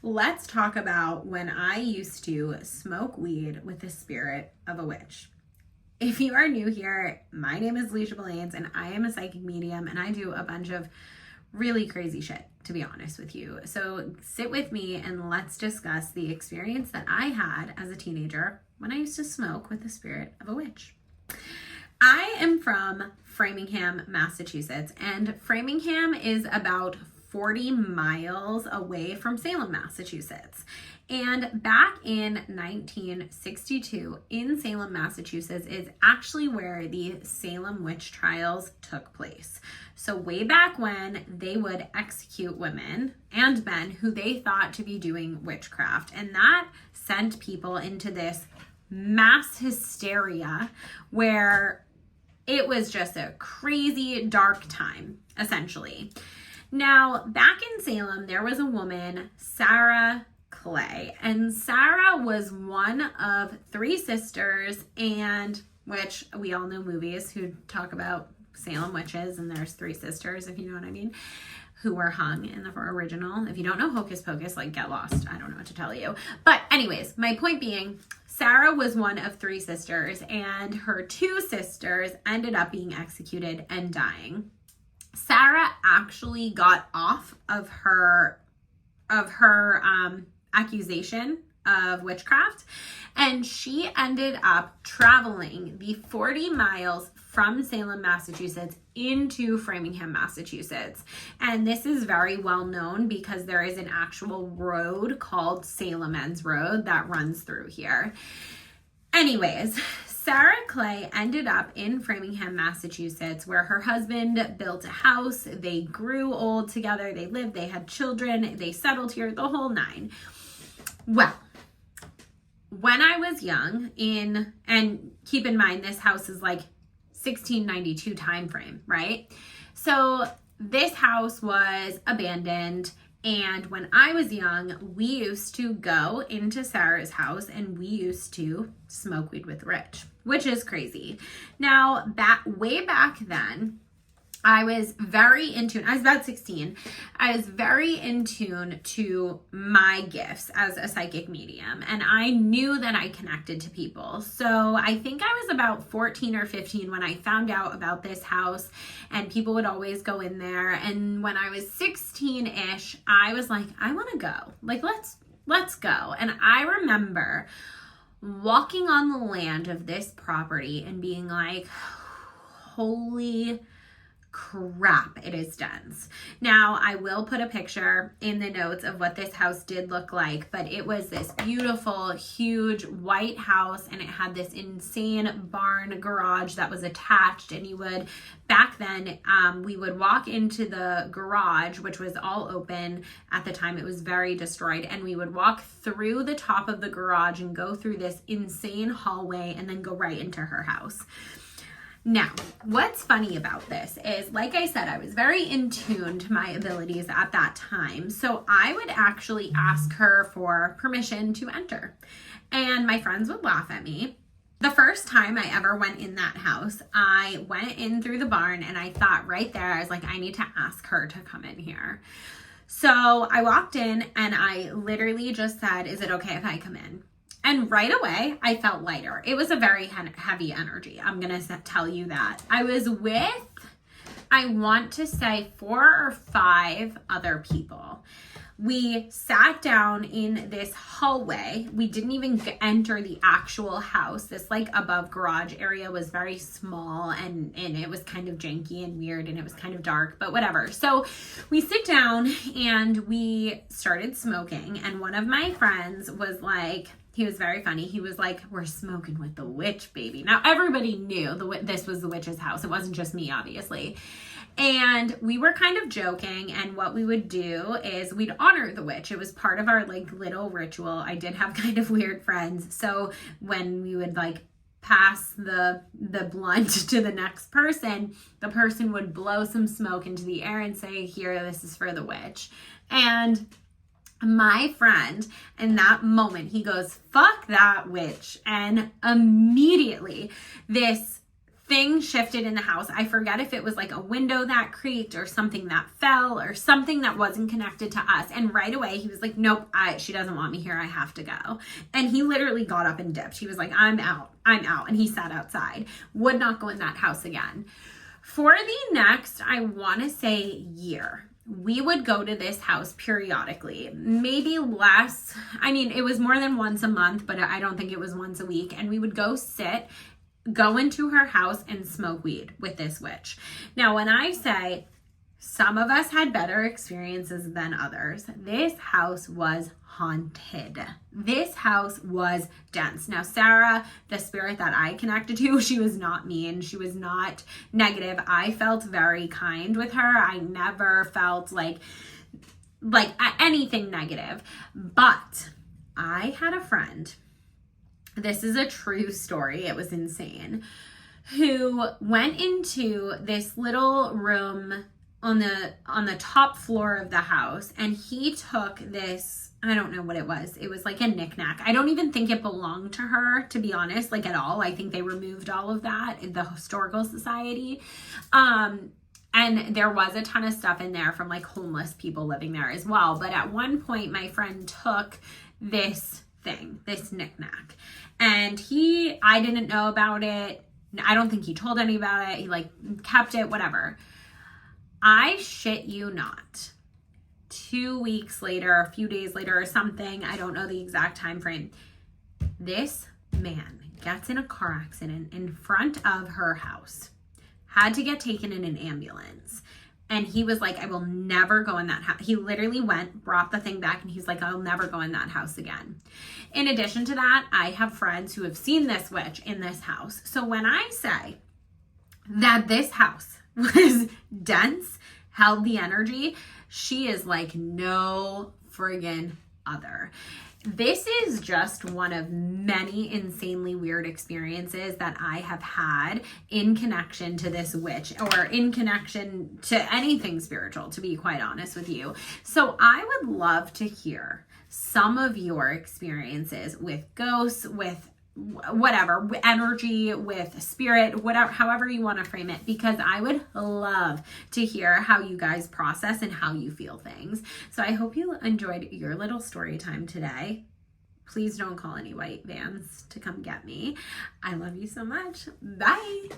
Let's talk about when I used to smoke weed with the spirit of a witch. If you are new here, my name is Alicia Belanes and I am a psychic medium and I do a bunch of really crazy shit, to be honest with you. So sit with me and let's discuss the experience that I had as a teenager when I used to smoke with the spirit of a witch. I am from Framingham, Massachusetts, and Framingham is about 40 miles away from Salem, Massachusetts. And back in 1962 in Salem, Massachusetts is actually where the Salem witch trials took place. So way back when, they would execute women and men who they thought to be doing witchcraft. And that sent people into this mass hysteria where it was just a crazy dark time, essentially. Now, back in Salem, there was a woman, Sarah Clay, and Sarah was one of three sisters, and which we all know movies who talk about Salem witches, and there's three sisters, if you know what I mean, who were hung in the original. If you don't know Hocus Pocus, like, get lost. I don't know what to tell you. But anyways, my point being, Sarah was one of three sisters, and her two sisters ended up being executed and dying. Sarah actually got off of her accusation of witchcraft, and she ended up traveling the 40 miles from Salem, Massachusetts into Framingham, Massachusetts. And this is very well known because there is an actual road called Salem Ends Road that runs through here. Anyways, Sarah Clay ended up in Framingham, Massachusetts, where her husband built a house. They grew old together. They lived, they had children, they settled here, the whole nine. Well, when I was young, and keep in mind, this house is like 1692 time frame, right? So this house was abandoned. And when I was young, we used to go into Sarah's house and we used to smoke weed with the witch, which is crazy. Now, way back then, I was very in tune. I was about 16. I was very in tune to my gifts as a psychic medium, and I knew that I connected to people. So I think I was about 14 or 15 when I found out about this house, and people would always go in there. And when I was 16-ish, I was like, I want to go. Like, let's go. And I remember walking on the land of this property and being like, holy crap, it is dense. Now, I will put a picture in the notes of what this house did look like, but it was this beautiful, huge white house, and it had this insane barn garage that was attached, and back then, we would walk into the garage, which was all open at the time. It was very destroyed, and we would walk through the top of the garage and go through this insane hallway and then go right into her house. Now, what's funny about this is, like I said, I was very in tune to my abilities at that time. So I would actually ask her for permission to enter. And my friends would laugh at me. The first time I ever went in that house, I went in through the barn and I thought right there, I was like, I need to ask her to come in here. So I walked in and I literally just said, is it okay if I come in? And right away, I felt lighter. It was a very heavy energy. I'm going to tell you that. I was with, I want to say 4 or 5 other people. We sat down in this hallway. We didn't even enter the actual house. This like above garage area was very small and it was kind of janky and weird and it was kind of dark, but whatever. So we sit down and we started smoking, and one of my friends was like, he was very funny. He was like, we're smoking with the witch, baby. Now, everybody knew this was the witch's house. It wasn't just me, obviously. And we were kind of joking, and what we would do is we'd honor the witch. It was part of our like little ritual. I did have kind of weird friends. So when we would like pass the blunt to the next person, the person would blow some smoke into the air and say, here, this is for the witch. And my friend, in that moment, he goes, fuck that witch. And immediately this things shifted in the house. I forget if it was like a window that creaked or something that fell or something that wasn't connected to us. And right away he was like, nope, she doesn't want me here. I have to go. And he literally got up and dipped. He was like, I'm out. And he sat outside, would not go in that house again. For the next, I want to say year, we would go to this house periodically, maybe less. I mean, it was more than once a month, but I don't think it was once a week. And we would go into her house and smoke weed with this witch. Now, when I say some of us had better experiences than others, this house was haunted. This house was dense. Now, Sarah, the spirit that I connected to, she was not mean. She was not negative. I felt very kind with her. I never felt like anything negative. But I had a friend, this is a true story, it was insane, who went into this little room on the top floor of the house, and he took this, I don't know what it was. It was like a knickknack. I don't even think it belonged to her, to be honest, like at all. I think they removed all of that in the Historical Society. And there was a ton of stuff in there from like homeless people living there as well. But at one point, my friend took this thing, this knickknack, and I didn't know about it. I don't think he told anybody about it. He like kept it, whatever. I shit you not. 2 weeks later, a few days later or something, I don't know the exact time frame, this man gets in a car accident in front of her house, had to get taken in an ambulance. And he was like, I will never go in that house. He literally went, brought the thing back, and he's like, I'll never go in that house again. In addition to that, I have friends who have seen this witch in this house. So when I say that this house was dense, held the energy, she is like no friggin' other. This is just one of many insanely weird experiences that I have had in connection to this witch, or in connection to anything spiritual, to be quite honest with you. So I would love to hear some of your experiences with ghosts, with whatever, energy, with spirit, whatever, however you want to frame it, because I would love to hear how you guys process and how you feel things. So I hope you enjoyed your little story time today. Please don't call any white vans to come get me. I love you so much. Bye.